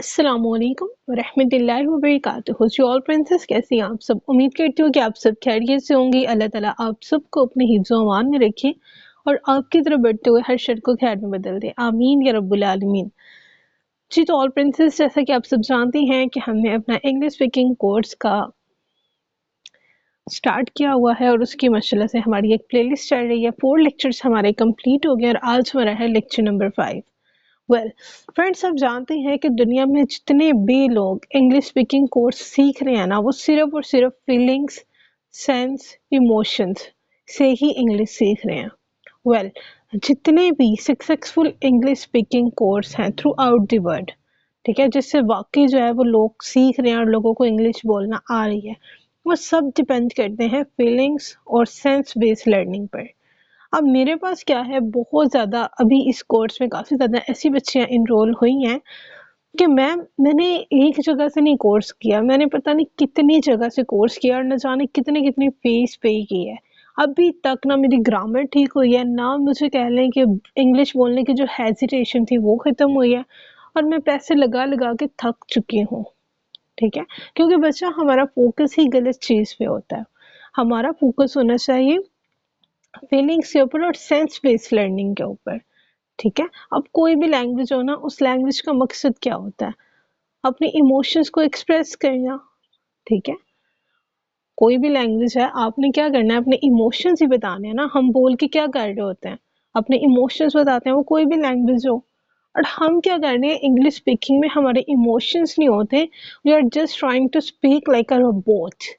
अस्सलामुअलैकुम वरहमतुल्लाहि वबरकातुहू। जी all princess, कैसी हैं आप सब? उम्मीद करती हूँ कि आप सब खैरियत से होंगी। अल्लाह ताला आप सबको अपने हिफ्ज़ व अमान में रखे और आपकी तरफ बढ़ते हुए हर शर को खैर में बदल दे, आमीन या रब्बुल आलमीन। जी तो ऑल प्रिंसेस, जैसा कि आप सब जानती हैं कि हमने अपना इंग्लिश स्पीकिंग कोर्स का स्टार्ट किया हुआ है और उसकी माशाल्लाह से हमारी एक प्लेलिस्ट चल रही है। 4 लेक्चर्स हमारे कंप्लीट हो गए और आज हमारा है लेक्चर नंबर 5। वेल फ्रेंड्स, आप जानते हैं कि दुनिया में जितने भी लोग इंग्लिश स्पीकिंग कोर्स सीख रहे हैं ना, वो सिर्फ और सिर्फ फीलिंग्स, सेंस, इमोशंस से ही इंग्लिश सीख रहे हैं। वेल जितने भी सक्सेसफुल इंग्लिश स्पीकिंग कोर्स हैं थ्रू आउट द वर्ल्ड, ठीक है, जिससे वाकई जो है वो लोग सीख रहे हैं और लोगों को इंग्लिश बोलना आ रही है, वो सब डिपेंड करते हैं फीलिंग्स और सेंस बेस्ड लर्निंग पर। अब मेरे पास क्या है, बहुत ज़्यादा अभी इस कोर्स में काफ़ी ज़्यादा ऐसी बच्चियाँ इनरोल हुई हैं कि मैंने एक जगह से नहीं कोर्स किया, मैंने पता नहीं कितनी जगह से कोर्स किया और न जाने कितने कितने फीस पे की है। अभी तक ना मेरी ग्रामर ठीक हुई है, ना मुझे कह लें कि इंग्लिश बोलने की जो हेजिटेशन थी वो ख़त्म हुई है, और मैं पैसे लगा लगा के थक चुकी हूँ। ठीक है, क्योंकि बच्चा हमारा फोकस ही गलत चीज़ पे होता है। हमारा फोकस होना चाहिए फीलिंग्स के ऊपर और सेंस बेस्ड लर्निंग के ऊपर। ठीक है, अब कोई भी लैंग्वेज हो ना, उस लैंग्वेज का मकसद क्या होता है? अपने इमोशंस को एक्सप्रेस करना। ठीक है, कोई भी लैंग्वेज है, आपने क्या करना है, अपने इमोशंस ही बताने हैं ना। हम बोल के क्या कर रहे होते हैं, अपने इमोशंस बताते हैं, वो कोई भी लैंग्वेज हो। और हम क्या कर रहे हैं, इंग्लिश स्पीकिंग में हमारे इमोशंस नहीं होते, we are just trying to speak like a robot.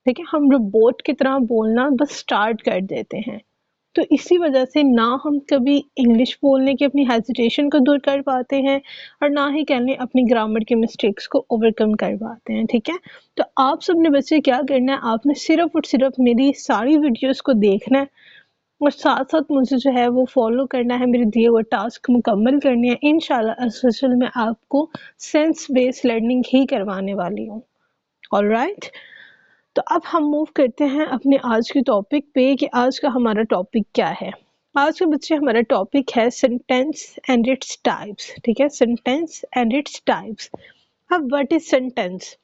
ठीक है, हम रोबोट की तरह बोलना बस स्टार्ट कर देते हैं। तो इसी वजह से ना हम कभी इंग्लिश बोलने की अपनी हेजिटेशन को दूर कर पाते हैं और ना ही कहने अपनी ग्रामर के मिस्टेक्स को ओवरकम कर पाते हैं। ठीक है, तो आप सबने बच्चे क्या करना है, आपने सिर्फ और सिर्फ मेरी सारी वीडियोस को देखना है और साथ साथ मुझे जो है वो फॉलो करना है, मेरे दिए हुए टास्क मुकम्मल करने हैं। इंशाल्लाह असल में आपको सेंस बेस्ड लर्निंग ही करवाने वाली हूँ। ऑलराइट, तो अब हम मूव करते हैं अपने आज के टॉपिक पे कि आज का हमारा टॉपिक क्या है। आज के बच्चे हमारा टॉपिक है सेंटेंस एंड इट्स टाइप्स। ठीक है, सेंटेंस एंड इट्स टाइप्स। अब what is sentence?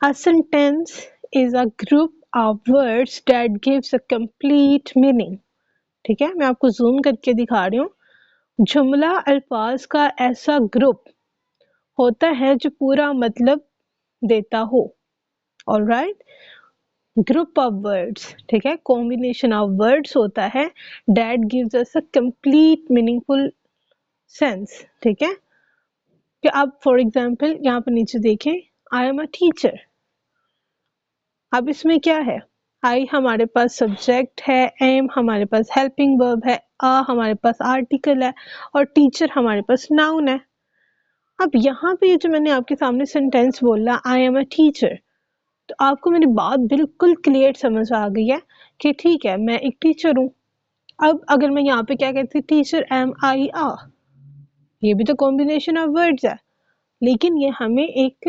A sentence is a group of words that gives a complete meaning. ठीक है, मैं आपको जूम करके दिखा रही हूँ। जुमला अल्फाज का ऐसा ग्रुप होता है जो पूरा मतलब देता हो। ऑलराइट, ग्रुप ऑफ वर्ड्स, ठीक है, कॉम्बिनेशन ऑफ वर्ड्स होता है that gives us a complete meaningful sense. ठीक है, कि आप फॉर एग्जांपल यहाँ पर नीचे देखें, आई एम अ टीचर। अब इसमें क्या है, आई हमारे पास सब्जेक्ट है, एम हमारे पास हेल्पिंग वर्ब है, आ हमारे पास आर्टिकल है और टीचर हमारे पास नाउन है। अब यहाँ पे ये जो मैंने आपके सामने सेंटेंस बोला, आई एम अ टीचर, तो आपको मेरी बात बिल्कुल क्लियर समझ आ गई है कि ठीक है, मैं एक टीचर हूँ। अब अगर मैं यहाँ पे क्या कहती, टीचर एम आई आ, ये भी तो कॉम्बिनेशन ऑफ वर्ड्स है, लेकिन ये हमें एक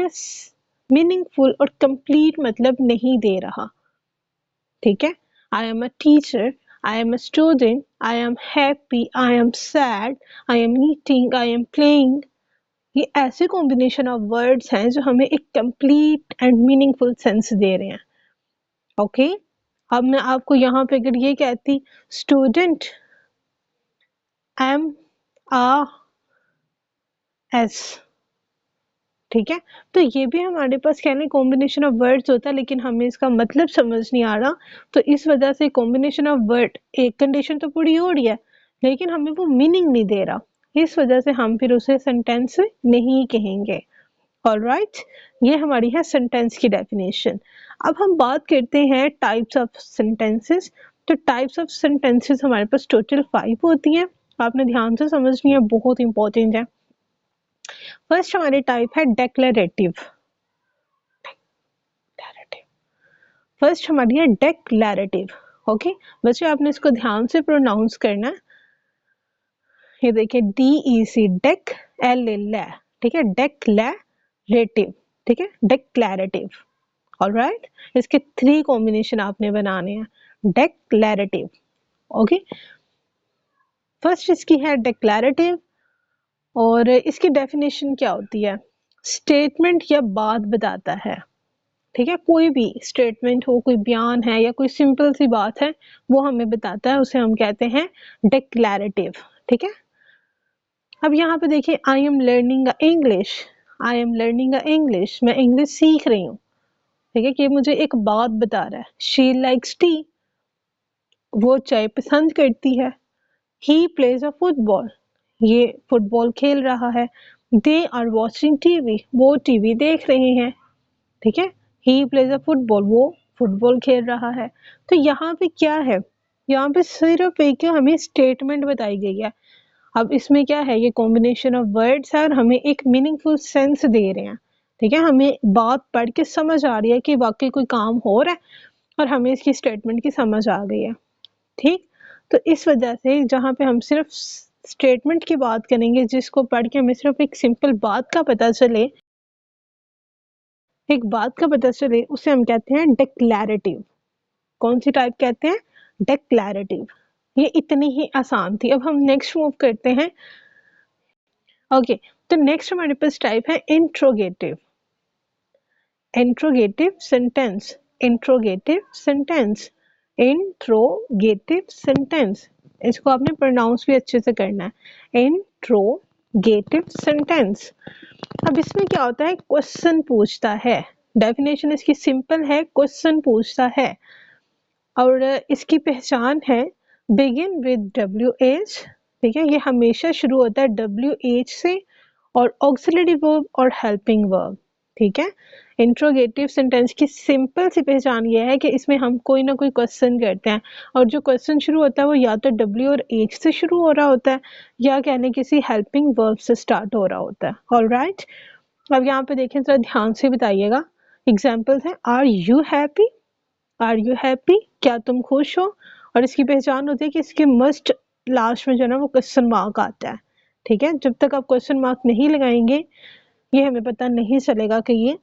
मीनिंगफुल और कंप्लीट मतलब नहीं दे रहा। ठीक है, I am a teacher, I am a student, I am happy, I am sad, I am eating, I am playing, ये ऐसे कॉम्बिनेशन ऑफ वर्ड्स हैं जो हमें एक complete and meaningful sense they रहे हैं। ओके, अब मैं आपको यहाँ पे अगर ये कहती स्टूडेंट एम आ एस, ठीक है, तो ये भी हमारे पास कहने कॉम्बिनेशन ऑफ वर्ड्स होता है, लेकिन हमें इसका मतलब समझ नहीं आ रहा। तो इस वजह से कॉम्बिनेशन ऑफ वर्ड, एक कंडीशन तो पूरी हो रही है लेकिन हमें वो मीनिंग नहीं दे रहा, इस वजह से हम फिर उसे सेंटेंस नहीं कहेंगे। ऑलराइट, ये हमारी है सेंटेंस की डेफिनेशन। अब हम बात करते हैं टाइप्स ऑफ सेंटेंसेस। तो टाइप्स ऑफ सेंटेंसेस हमारे पास टोटल 5 होती हैं, आपने ध्यान से समझनी है, बहुत इंपॉर्टेंट है। फर्स्ट हमारी टाइप है डेक्लेरेटिव। फर्स्ट हमारी है डेक्लेरेटिव। ओके बच्चे, आपने इसको ध्यान से प्रोनाउंस करना है। ये देखिए, D E C, deck, L A la, ठीक है, डेक्लेरेटिव, ठीक है, डेक्लेरेटिव। ऑलराइट, इसके 3 कॉम्बिनेशन आपने बनाने हैं। डेक्लेरेटिव, ओके, फर्स्ट इसकी है डेक्लेरेटिव, और इसकी डेफिनेशन क्या होती है? स्टेटमेंट या बात बताता है, ठीक है? कोई भी स्टेटमेंट हो, कोई बयान है या कोई सिंपल सी बात है, वो हमें बताता है, उसे हम कहते हैं डिक्लैरेटिव, ठीक है? अब यहाँ पे देखिए, I am learning English, I am learning English, मैं इंग्लिश सीख रही हूँ, ठीक है? कि मुझे एक बात बता रहा है। शी लाइक्स टी, वो चाय पसंद करती है। ही प्लेज अ फुटबॉल, ये फुटबॉल खेल रहा है। दे आर वॉचिंग टीवी, वो टीवी देख रहे हैं, ठीक है? ही प्लेज अ फुटबॉल, वो फुटबॉल खेल रहा है। तो यहाँ पे क्या है? यहाँ पे सिर्फ एक हमें स्टेटमेंट बताई गई है। अब इसमें क्या है, ये कॉम्बिनेशन ऑफ वर्ड्स है और हमें एक मीनिंगफुल सेंस दे रहे हैं, ठीक है? हमें बात पढ़ के समझ आ रही है कि वाकई कोई काम हो रहा है और हमें इसकी स्टेटमेंट की समझ आ गई है, ठीक? तो इस वजह से जहाँ पे हम सिर्फ स्टेटमेंट की बात करेंगे, जिसको पढ़ के हमें सिर्फ एक सिंपल बात का पता चले, एक बात का पता चले, उसे हम कहते हैं डिक्लैरेटिव। कौन सी टाइप कहते हैं? डिक्लैरेटिव। ये इतनी ही आसान थी। अब हम नेक्स्ट मूव करते हैं। ओके, तो नेक्स्ट हमारे पास टाइप है interrogative. Interrogative sentence, interrogative sentence, interrogative sentence, इसको आपने प्रोनाउंस भी अच्छे से करना है, इंट्रोगेटिव सेंटेंस। अब इसमें क्या होता है? क्वेश्चन पूछता है। डेफिनेशन इसकी सिंपल है, क्वेश्चन पूछता है। और इसकी पहचान है बिगिन विद WH, ठीक है? ये हमेशा शुरू होता है WH से, और ऑक्सिलरी वर्ब और हेल्पिंग वर्ब, ठीक है? इंट्रोगेटिव सेंटेंस की सिंपल सी पहचान ये है कि इसमें हम कोई ना कोई क्वेश्चन करते हैं, और जो क्वेश्चन शुरू होता है वो या तो W और H से शुरू हो रहा होता है, या कहने किसी हेल्पिंग वर्ब से स्टार्ट हो रहा होता है। ऑलराइट, अब यहाँ पे देखें, जरा ध्यान से बताइएगा। एग्जाम्पल्स हैं, are you happy, are you happy, क्या तुम खुश हो? और इसकी पहचान होती है कि इसके मस्ट लास्ट में जो है ना वो क्वेश्चन मार्क आता है, ठीक है? जब तक आप क्वेश्चन मार्क नहीं लगाएंगे, ये हमें पता नहीं चलेगा कि ये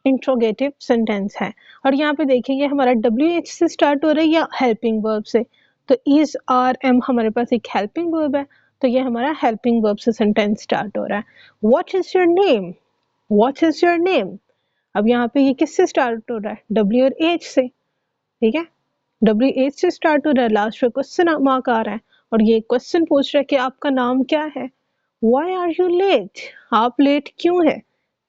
इंट्रोगेटिव सेंटेंस है। और यहाँ पे देखिए, ये हमारा WH से स्टार्ट हो रहा है या हेल्पिंग वर्ब से? तो इज, आर, एम हमारे पास एक हेल्पिंग वर्ब है, तो ये हमारा हेल्पिंग वर्ब से सेंटेंस स्टार्ट हो रहा है। What is your name, what is your name. अब यहाँ पे ये किससे स्टार्ट हो रहा है? W और H से, ठीक है? WH से स्टार्ट हो रहा है, लास्ट में क्वेश्चन मार्क आ रहा है, और ये क्वेश्चन पूछ रहा है कि आपका नाम क्या है? Why are you late? आप लेट क्यों है?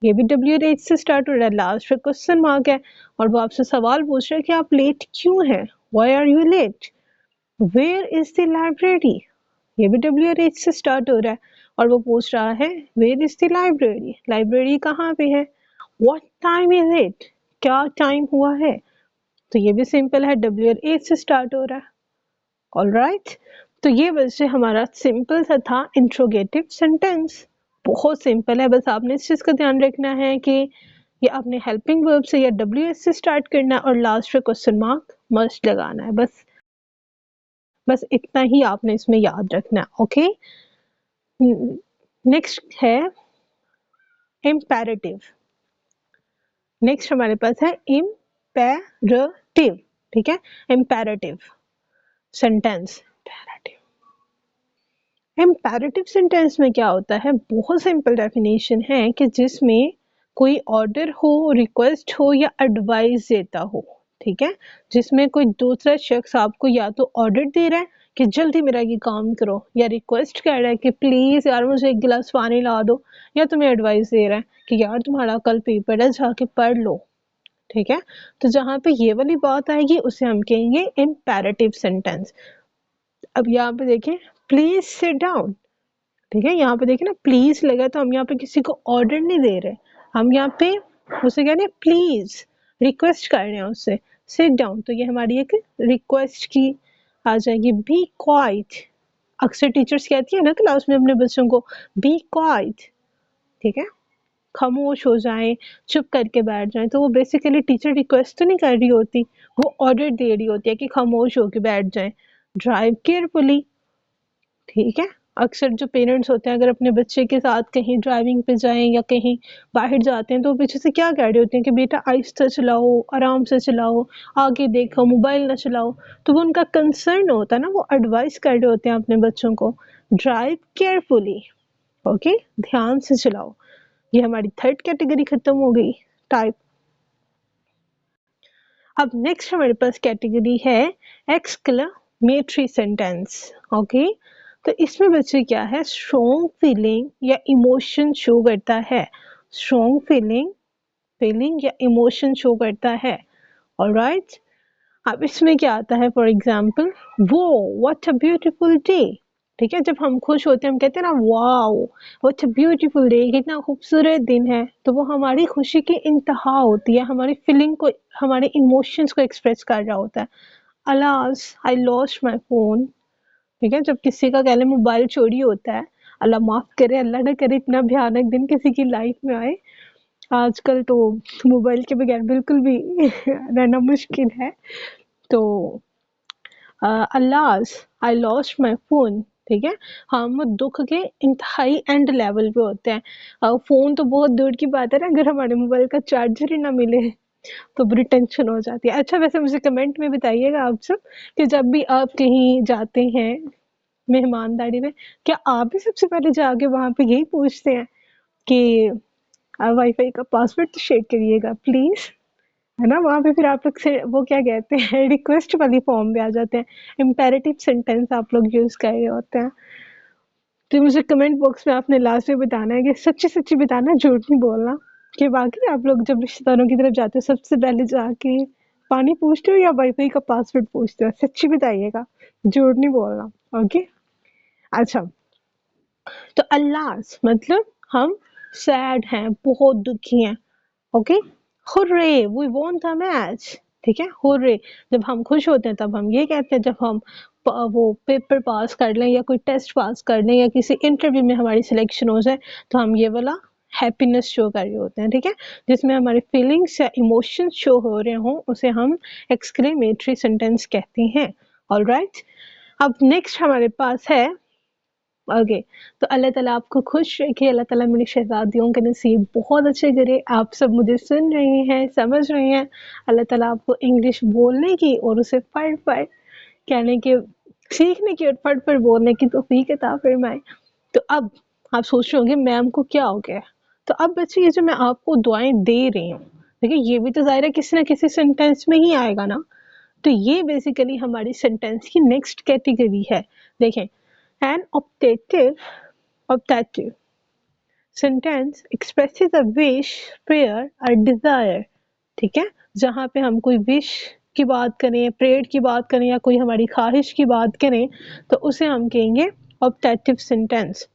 ये भी W और H से स्टार्ट हो रहा है, लास्ट में क्वेश्चन मार्क है, और वो आपसे सवाल पूछ रहा है कि आप लेट क्यों है? Why are you late? Where is the library? ये भी W और H से स्टार्ट हो रहा है, और वो पूछ रहा है Where is the library? Library कहाँ पे है? What time is it? क्या टाइम हुआ है? तो ये भी सिंपल है, W और H से स्टार्ट हो रहा है। ऑलराइट, तो ये वैसे हमारा सिंपल सा था इंट्रोगेटिव सेंटेंस। बहुत सिंपल है, बस आपने इस चीज़ का ध्यान रखना है कि ये आपने हेल्पिंग वर्ब से या WH से स्टार्ट करना है, और लास्ट में क्वेश्चन मार्क मस्ट लगाना है। बस इतना ही आपने इसमें याद रखना है। ओके, नेक्स्ट है इम्पेरेटिव। नेक्स्ट हमारे पास है इम्पेरेटिव, ठीक है? Imperative sentence. इम्पेरेटिव सेंटेंस में क्या होता है? बहुत सिंपल डेफिनेशन है कि जिसमें कोई ऑर्डर हो, रिक्वेस्ट हो या एडवाइस देता हो, ठीक है? जिसमें कोई दूसरा शख्स आपको या तो ऑर्डर दे रहा है कि जल्दी मेरा ये काम करो, या रिक्वेस्ट कर रहा है कि प्लीज़ यार मुझे एक गिलास पानी ला दो, या तुम्हें एडवाइस दे रहा है कि यार तुम्हारा कल पेपर है, जाके पढ़ लो, ठीक है? तो जहाँ पे ये वाली बात आएगी उसे हम कहेंगे इम्पेरेटिव सेंटेंस। अब यहाँ पे देखें, प्लीज सिट डाउन, ठीक है? यहाँ पे देखिए ना, प्लीज लगा, तो हम यहाँ पे किसी को ऑर्डर नहीं दे रहे, हम यहाँ पे उसे कह रहे हैं प्लीज, रिक्वेस्ट कर रहे हैं उससे, सिट डाउन, तो ये हमारी एक रिक्वेस्ट की आ जाएगी। बी क्वाइट, अक्सर टीचर्स कहती है ना क्लास में अपने बच्चों को, बी क्वाइट, ठीक है? खामोश हो जाएं, चुप करके बैठ जाएं, तो वो बेसिकली टीचर रिक्वेस्ट तो नहीं कर रही होती, वो ऑर्डर दे रही होती है कि खामोश होके बैठ जाएं। ड्राइव केयरफुली, ठीक है? अक्सर जो पेरेंट्स होते हैं, अगर अपने बच्चे के साथ कहीं ड्राइविंग पे जाएं या कहीं बाहर जाते हैं, तो पीछे से क्या कह रहे होते हैं कि बेटा आहिस्ता चलाओ, आराम से चलाओ, आगे देखो, मोबाइल ना चलाओ। तो वो उनका कंसर्न होता है ना, वो एडवाइस कर रहे होते हैं अपने बच्चों को। ड्राइव केयरफुली, ओके, ध्यान से चलाओ। ये हमारी थर्ड कैटेगरी खत्म हो गई, टाइप। अब नेक्स्ट हमारे पास कैटेगरी है एक्सक्लेमेटरी सेंटेंस। ओके, तो इसमें बच्चे क्या है, स्ट्रॉन्ग फीलिंग या इमोशन शो करता है। स्ट्रॉन्ग फीलिंग या इमोशन शो करता है। ऑलराइट, अब इसमें क्या आता है, फॉर एग्जाम्पल, वो व्हाट अ ब्यूटीफुल डे। ठीक है, जब हम खुश होते हैं हम कहते हैं ना, wow what a beautiful day, कितना खूबसूरत दिन है। तो वो हमारी खुशी की इंतहा होती है, हमारी फीलिंग को, हमारे इमोशंस को एक्सप्रेस कर रहा होता है। Alas I lost my phone. ठीक है, जब किसी का कह लें मोबाइल चोरी होता है, अल्लाह माफ करे, अल्लाह ना करे इतना भयानक दिन किसी की लाइफ में आए। आजकल तो मोबाइल के बगैर बिल्कुल भी रहना मुश्किल है। तो alas I lost my phone. ठीक है, हम दुख के इंतहाई एंड लेवल पे होते हैं। फोन तो बहुत दूर की बात है ना, अगर हमारे मोबाइल का चार्जर ही ना मिले तो बड़ी टेंशन हो जाती है। अच्छा, वैसे मुझे कमेंट में बताइएगा आप सब कि जब भी आप कहीं जाते हैं मेहमानदारी में, क्या आप भी सबसे पहले जाके वहां पे यही पूछते हैं कि वाईफाई का पासवर्ड तो शेयर करिएगा प्लीज, है ना? वहाँ पे फिर आप लोग से वो क्या कहते हैं रिक्वेस्ट वाली फॉर्म में आ जाते हैं, इम्पेरेटिव सेंटेंस आप लोग यूज कर रहे होते हैं। तो मुझे कमेंट बॉक्स में आपने लास्ट में बताना है कि सच्ची सच्ची बताना, झूठ नहीं बोलना, कि बाकी आप लोग जब रिश्तेदारों की तरफ जाते हो सबसे पहले जाके पानी पूछते हो या वाईफाई का पासवर्ड पूछते हो, सच्ची बताइएगा, झूठ नहीं बोलना। ओके, अच्छा, तो अल्लाह मतलब हम सैड हैं, बहुत दुखी हैं। Okay, hurray we won the match. ठीक है, हुर्रे, जब हम खुश होते हैं तब हम ये कहते हैं, जब हम वो पेपर पास कर लें या कोई टेस्ट पास कर लें या किसी इंटरव्यू में हमारी सिलेक्शन हो जाए, तो हम ये वाला हैप्पीनेस शो कर रहे होते हैं। ठीक है, जिसमें हमारे फीलिंग्स या इमोशंस शो हो रहे हों उसे हम एक्सक्लेमेटरी सेंटेंस कहते हैं। ऑलराइट, अब नेक्स्ट हमारे पास है, ओके, तो अल्लाह ताला आपको खुश रखे, अल्लाह ताला मेरी शहजादियों के नसीब बहुत अच्छे करे। आप सब मुझे सुन रहे हैं, समझ रहे हैं, अल्लाह ताला आपको इंग्लिश बोलने की और उसे फट फट कहने के, सीखने की और फट फट बोलने की तौफीक अता फरमाए। तो अब आप सोच रहे होंगे मैम को क्या हो गया, तो अब बच्चे ये जो मैं आपको दुआएं दे रही हूँ, देखिए ये भी तो जाहिर है किसी ना किसी सेंटेंस में ही आएगा ना। तो ये बेसिकली हमारी सेंटेंस की नेक्स्ट कैटेगरी है। देखें, an optative sentence expresses a wish, prayer or desire। ठीक है, जहाँ पे हम कोई विश की बात करें, प्रेयर की बात करें या कोई हमारी ख्वाहिश की बात करें तो उसे हम कहेंगे ऑप्टेटिव सेंटेंस।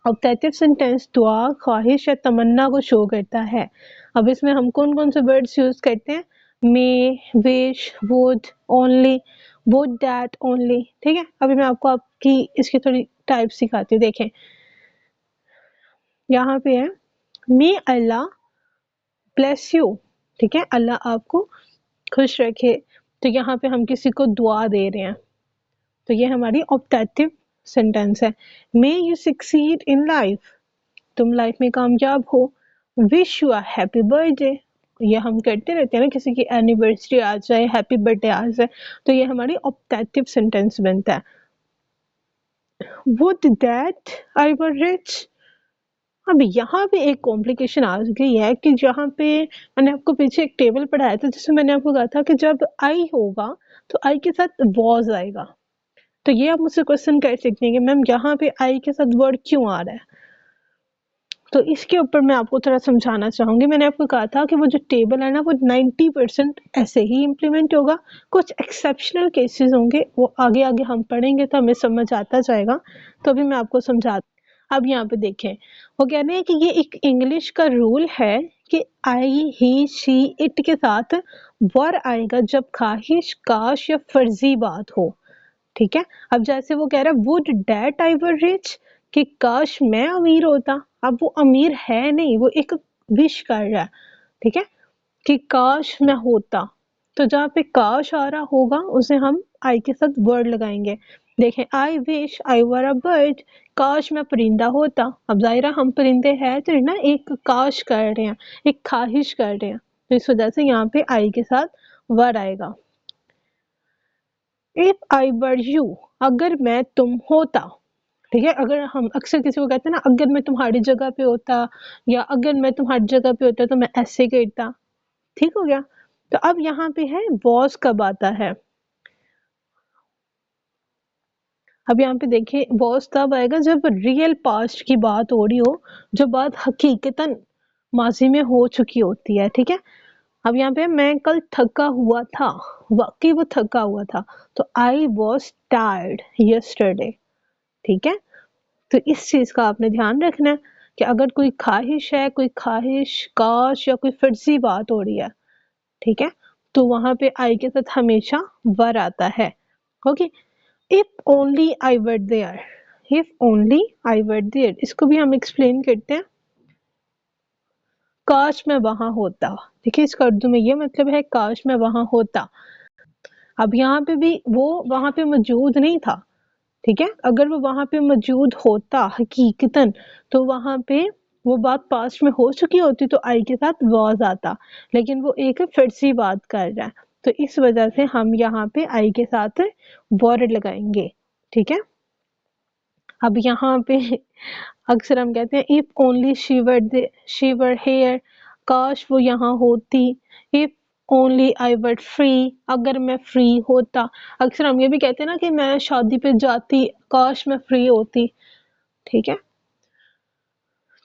ऑप्टेटिव सेंटेंस दुआ, ख्वाहिश या तमन्ना को शो करता है। अब इसमें हम कौन कौन से वर्ड्स यूज करते हैं, may, wish, would, only, would that, only. ठीक है, अभी मैं आपको आपकी इसकी थोड़ी टाइप सिखाती हूँ। देखें, यहाँ पे है मे अल्लाह ब्लेस यू। ठीक है, अल्लाह आपको खुश रखे। तो यहाँ पे हम किसी को दुआ दे रहे हैं, तो ये हमारी ऑप्टेटिव सेंटेंस है। May you succeed in life, तुम लाइफ में कामयाब हो। Wish you a happy birthday, ये हम करते रहते हैं ना, किसी की एनिवर्सरी आ जाए, हैप्पी बर्थडे आ जाए, तो ये हमारी ऑप्टेटिव सेंटेंस बनता है। Would that I were rich. अब यहाँ पे एक कॉम्प्लिकेशन आ गई है कि जहाँ पे मैंने आपको पीछे एक टेबल पढ़ाया था जिसमें मैंने आपको कहा था कि जब आई होगा तो आई के साथ वॉज आएगा। तो ये आप मुझसे क्वेश्चन कर सकते हैं कि मैम यहाँ पे आई के साथ वर्ड क्यों आ रहा है, तो इसके ऊपर मैं आपको थोड़ा समझाना चाहूंगी। मैंने आपको कहा था कि वो जो टेबल है ना वो 90% ऐसे ही इम्प्लीमेंट होगा, कुछ एक्सेप्शनल केसेस होंगे, वो आगे आगे हम पढ़ेंगे तो हमें समझ आता जाएगा। तो अभी मैं आपको समझा, अब यहाँ पे देखें, वो कह रहे हैं कि ये एक इंग्लिश का रूल है कि आई, ही, शी, इट के साथ वर आएगा जब ख्वाहिश, काश या फर्जी बात हो। ठीक है, अब जैसे वो कह रहा है would that I were rich, कि काश मैं अमीर होता। अब वो अमीर है नहीं, वो एक विश कर रहा है। ठीक है, कि काश मैं होता, तो जहाँ पे काश आ रहा होगा उसे हम आई के साथ वर्ड लगाएंगे। देखें, I wish I were a bird, काश मैं परिंदा होता। अब जाहिरा हम परिंदे हैं तो ना, एक काश कर रहे हैं, एक ख्वाहिश कर रहे हैं, तो इस वजह से यहाँ पे आई के साथ वर आएगा। इफ आई वर यू, अगर मैं तुम होता। ठीक है? अगर हम अक्सर किसी को कहते हैं ना, अगर मैं तुम्हारी जगह पे होता या अगर मैं तुम्हारी जगह पे होता तो मैं ऐसे करता, ठीक हो गया? तो अब यहाँ पे है वॉज़ कब आता है? अब यहाँ पे देखिए वॉज़ तब आएगा जब रियल पास्ट की बात हो रही हो, जो बात हकीकतन माज़ी में हो चुकी होती है, ठीक है? अब यहाँ पे मैं कल थका हुआ था, वाक़ई वो थका हुआ था, तो आई वाज़ टायर्ड यस्टरडे, ठीक है? तो इस चीज़ का आपने ध्यान रखना है कि अगर कोई ख़्वाहिश है, कोई ख़्वाहिश, काश या कोई फ़र्ज़ी बात हो रही है, ठीक है? तो वहाँ पे आई के साथ हमेशा वर आता है, okay? If only I were there, if only I were there, इसको भी हम एक्सप्लेन करते हैं, काश मैं वहां होता। देखिए इसका उर्दू में ये मतलब है काश मैं वहां होता। अब यहाँ पे भी वो वहां पे मौजूद नहीं था, ठीक है? अगर वो वहां पे मौजूद होता हकीकतन, तो वहां पे वो बात पास्ट में हो चुकी होती तो आई के साथ वॉज आता, लेकिन वो एक फिर सी बात कर रहा है, तो इस वजह से हम यहाँ पे आई के साथ वर्ड लगाएंगे, ठीक है? अब यहाँ पे अक्सर हम कहते हैं if only she were here, काश वो यहाँ होती। If only I were free, अगर मैं फ्री होता। अक्सर हम ये भी कहते हैं ना कि मैं शादी पे जाती, काश मैं फ्री होती, ठीक है?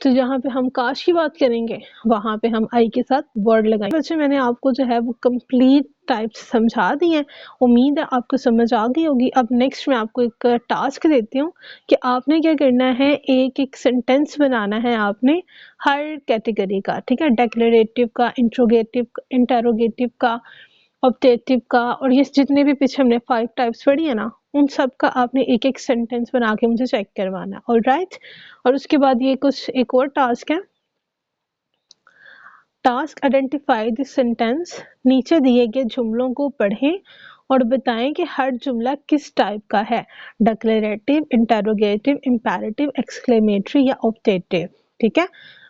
तो जहाँ पे हम काश की बात करेंगे वहाँ पे हम आई के साथ वर्ड लगाएंगे। बच्चे मैंने आपको जो है वो कंप्लीट टाइप से समझा दी है, उम्मीद है आपको समझ आ गई होगी। अब नेक्स्ट मैं आपको एक टास्क देती हूँ कि आपने क्या करना है, एक एक सेंटेंस बनाना है आपने हर कैटेगरी का, ठीक है? डिक्लेरेटिव का, इंट्रोगेटिव, इंटेरोगेटिव का, ऑब्जेक्टिव का, और ये जितने भी पीछे हमने 5 टाइप्स पढ़ी है ना, उन सब का आपने एक-एक सेंटेंस बना के मुझे चेक करवाना है, ऑलराइट? और उसके बाद ये कुछ एक और टास्क है, टास्क आइडेंटिफाई द सेंटेंस, नीचे दिए गए जुमलों को पढ़ें और बताएं कि हर जुमला किस टाइप का है, डिक्लेरेटिव, इंटेरोगेटिव, इम्पेरेटिव, एक्सक्लेमेटरी या ऑब्जेक्टिव, ठीक है?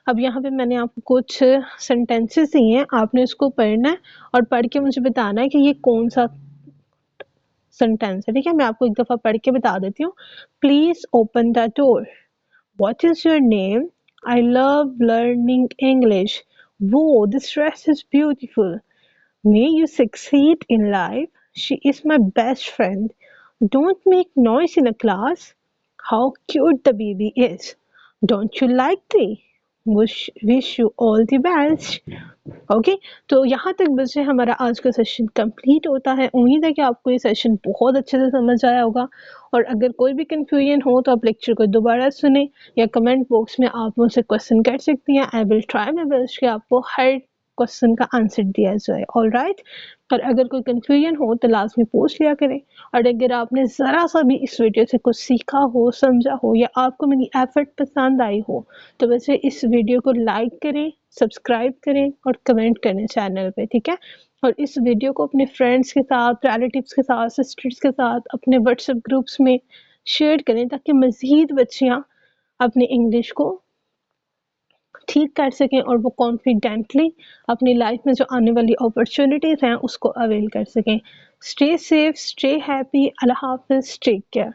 अब यहाँ पे मैंने आपको कुछ सेंटेंसेस दिए हैं, आपने उसको पढ़ना है और पढ़ के मुझे बताना है कि ये कौन सा सेंटेंस है, ठीक है? मैं आपको एक दफ़ा पढ़ के बता देती हूँ। Please open the door. What is your name? I love learning English. Whoa, this dress is beautiful. May you succeed in life. She is my best friend. Don't make noise in a class. How cute the baby is. Don't you like the? Wish you all the best. Okay, तो यहाँ तक बच्चे हमारा आज का session complete होता है। उम्मीद है कि आपको ये सेशन बहुत अच्छे से समझ आया होगा, और अगर कोई भी कन्फ्यूजन हो तो आप लेक्चर को दोबारा सुने या कमेंट बॉक्स में आप मुझसे क्वेश्चन कर सकती हैं। I will try my best कि आपको हर क्वेश्चन का आंसर दिया जाए, ऑलराइट? और अगर कोई कन्फ्यूजन हो तो लाजमी पूछ लिया करें, और अगर आपने ज़रा सा भी इस वीडियो से कुछ सीखा हो, समझा हो, या आपको मेरी एफर्ट पसंद आई हो, तो वैसे इस वीडियो को लाइक करें, सब्सक्राइब करें और कमेंट करें चैनल पे, ठीक है? और इस वीडियो को अपने फ्रेंड्स के साथ, रिलेटिव्स के साथ, सिस्टर्स के साथ, अपने व्हाट्सएप ग्रुप्स में शेयर करें ताकि मज़ीद बच्चियाँ अपनी इंग्लिश को ठीक कर सकें और वो कॉन्फिडेंटली अपनी लाइफ में जो आने वाली अपॉर्चुनिटीज़ हैं उसको अवेल कर सकें। स्टे सेफ, स्टे हैप्पी, अल्लाह हाफ़िज़, टेक केयर।